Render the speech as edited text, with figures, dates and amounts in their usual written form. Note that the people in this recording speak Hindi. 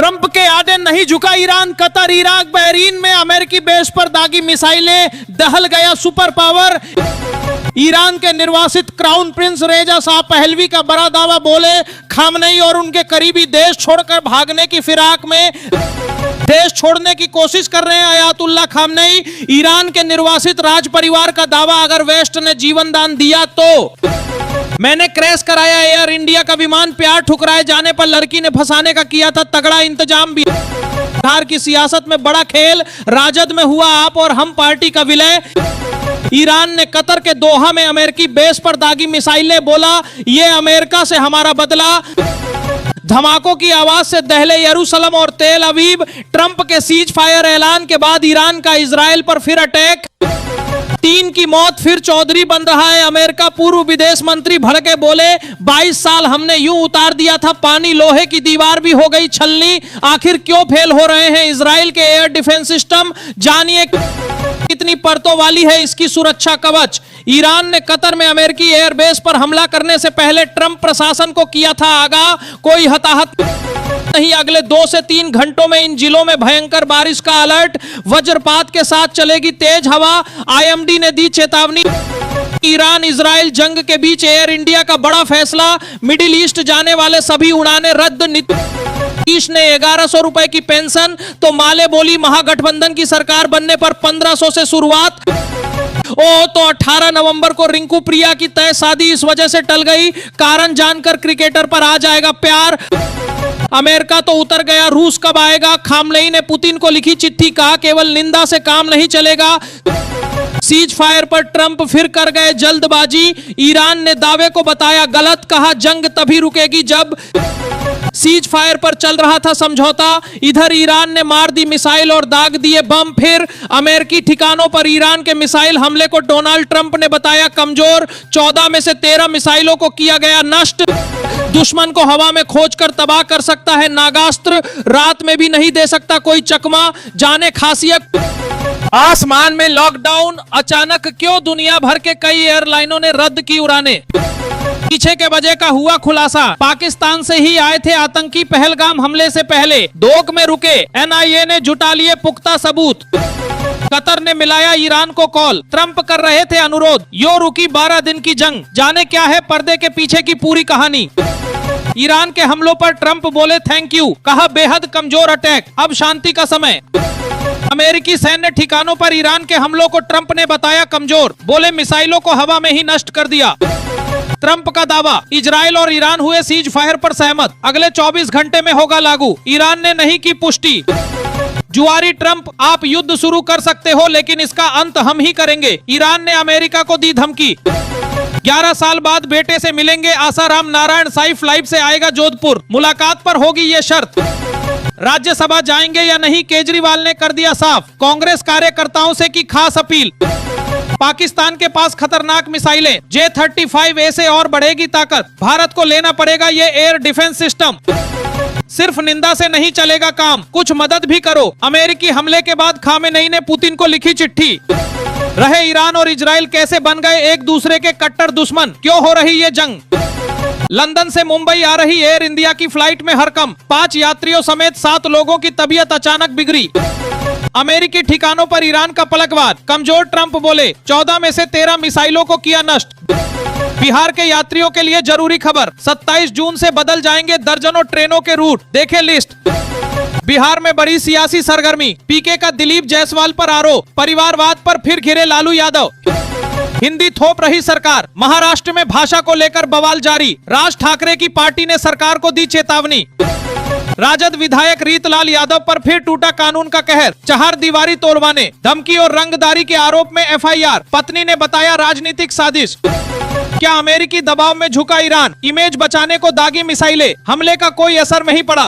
ट्रंप के आगे नहीं झुका ईरान। कतर, इराक, बहरीन में अमेरिकी बेस पर दागी मिसाइलें, दहल गया सुपर पावर। ईरान के निर्वासित क्राउन प्रिंस रेजा शाह पहलवी का बड़ा दावा, बोले खामनेई और उनके करीबी देश छोड़कर भागने की फिराक में देश छोड़ने की कोशिश कर रहे हैं अयातुल्ला खामनेई। ईरान के निर्वासित राज परिवार का दावा, अगर वेस्ट ने जीवन दान दिया तो मैंने क्रैश कराया एयर इंडिया का विमान, प्यार ठुकराए जाने पर लड़की ने फंसाने का किया था तगड़ा इंतजाम। बिहार की सियासत में बड़ा खेल, राजद में हुआ आप और हम पार्टी का विलय। ईरान ने कतर के दोहा में अमेरिकी बेस पर दागी मिसाइलें, बोला ये अमेरिका से हमारा बदला। धमाकों की आवाज से दहले यरूशलेम और तेल अवीव। ट्रंप के सीज फायर ऐलान के बाद ईरान का इजराइल पर फिर अटैक। 3 की मौत, फिर चौधरी बन रहा है अमेरिका। पूर्व विदेश मंत्री भड़के, बोले 22 साल हमने यूं उतार दिया था पानी, लोहे की दीवार भी हो गई छलनी। आखिर क्यों फेल हो रहे हैं इजराइल के एयर डिफेंस सिस्टम, जानिए कितनी परतों वाली है इसकी सुरक्षा कवच। ईरान ने कतर में अमेरिकी एयरबेस पर हमला करने से पहले ट्रंप प्रशासन को किया था आगाह, कोई हताहत नहीं। अगले 2 से 3 घंटों में इन जिलों में भयंकर बारिश का अलर्ट, वज्रपात के साथ चलेगी तेज हवा। आईएमडी ने दी चेतावनी। ईरान इजराइल जंग के बीच एयर इंडिया का बड़ा फैसला, मिडिल ईस्ट जाने वाले सभी उड़ानें रद्द। नीतीश ने 1100 रुपए की पेंशन तो माले बोली, महागठबंधन की सरकार बनने पर 1500 से शुरुआत। तो 18 नवंबर को रिंकू प्रिया की तय शादी इस वजह से टल गई, कारण जानकर क्रिकेटर पर आ जाएगा प्यार। अमेरिका तो उतर गया, रूस कब आएगा। खामनेई ने पुतिन को लिखी चिट्ठी, कहा केवल निंदा से काम नहीं चलेगा। सीज फायर पर ट्रंप फिर कर गए जल्दबाजी। ईरान ने दावे को बताया गलत, कहा जंग तभी रुकेगी जब सीज फायर पर चल रहा था समझौता। इधर ईरान ने मार दी मिसाइल और दाग दिए बम। फिर अमेरिकी ठिकानों पर ईरान के मिसाइल हमले को डोनाल्ड ट्रंप ने बताया कमजोर। 14 में से 13 मिसाइलों को किया गया नष्ट। दुश्मन को हवा में खोजकर तबाह कर सकता है नागास्त्र, रात में भी नहीं दे सकता कोई चकमा, जाने खासियत। आसमान में लॉकडाउन, अचानक क्यों दुनिया भर के कई एयरलाइनों ने रद्द की उड़ानें। पीछे के वजह का हुआ खुलासा, पाकिस्तान से ही आए थे आतंकी पहलगाम हमले से पहले, दोक में रुके। एनआईए ने जुटा लिए पुख्ता सबूत। कतर ने मिलाया ईरान को कॉल, ट्रंप कर रहे थे अनुरोध, यो रुकी 12 दिन की जंग। जाने क्या है पर्दे के पीछे की पूरी कहानी। ईरान के हमलों पर ट्रंप बोले थैंक यू, कहा बेहद कमजोर अटैक, अब शांति का समय। अमेरिकी सैन्य ठिकानों पर ईरान के हमलों को ट्रंप ने बताया कमजोर, बोले मिसाइलों को हवा में ही नष्ट कर दिया। ट्रंप का दावा, इजराइल और ईरान हुए सीज फायर पर सहमत, अगले 24 घंटे में होगा लागू। ईरान ने नहीं की पुष्टि। जुआरी ट्रंप, आप युद्ध शुरू कर सकते हो लेकिन इसका अंत हम ही करेंगे। ईरान ने अमेरिका को दी धमकी। 11 साल बाद बेटे से मिलेंगे आसाराम नारायण साई, फ्लाइट से आएगा जोधपुर, मुलाकात पर होगी ये शर्त। राज्यसभा जाएंगे या नहीं, केजरीवाल ने कर दिया साफ। कांग्रेस कार्यकर्ताओं से की खास अपील। पाकिस्तान के पास खतरनाक मिसाइलें, J-35A से और बढ़ेगी ताकत, भारत को लेना पड़ेगा ये एयर डिफेंस सिस्टम। सिर्फ निंदा से नहीं चलेगा काम, कुछ मदद भी करो। अमेरिकी हमले के बाद खामेनेई ने पुतिन को लिखी चिट्ठी। रहे ईरान और इजराइल कैसे बन गए एक दूसरे के कट्टर दुश्मन, क्यों हो रही ये जंग। लंदन से मुंबई आ रही एयर इंडिया की फ्लाइट में हड़कंप, 5 यात्रियों समेत 7 लोगों की तबीयत अचानक बिगड़ी। अमेरिकी ठिकानों पर ईरान का पलटवार, कमजोर ट्रंप बोले 14 में से 13 मिसाइलों को किया नष्ट। बिहार के यात्रियों के लिए जरूरी खबर, 27 जून से बदल जाएंगे दर्जनों ट्रेनों के रूट, देखें लिस्ट। बिहार में बड़ी सियासी सरगर्मी, पीके का दिलीप जायसवाल पर आरोप, परिवारवाद पर फिर घिरे लालू यादव। हिंदी थोप रही सरकार, महाराष्ट्र में भाषा को लेकर बवाल जारी, राज ठाकरे की पार्टी ने सरकार को दी चेतावनी। राजद विधायक रीतलाल यादव पर फिर टूटा कानून का कहर, चार दीवारी तोड़वाने, धमकी और रंगदारी के आरोप में एफआईआर, पत्नी ने बताया राजनीतिक साजिश। क्या अमेरिकी दबाव में झुका ईरान, इमेज बचाने को दागी मिसाइलें, हमले का कोई असर नहीं पड़ा।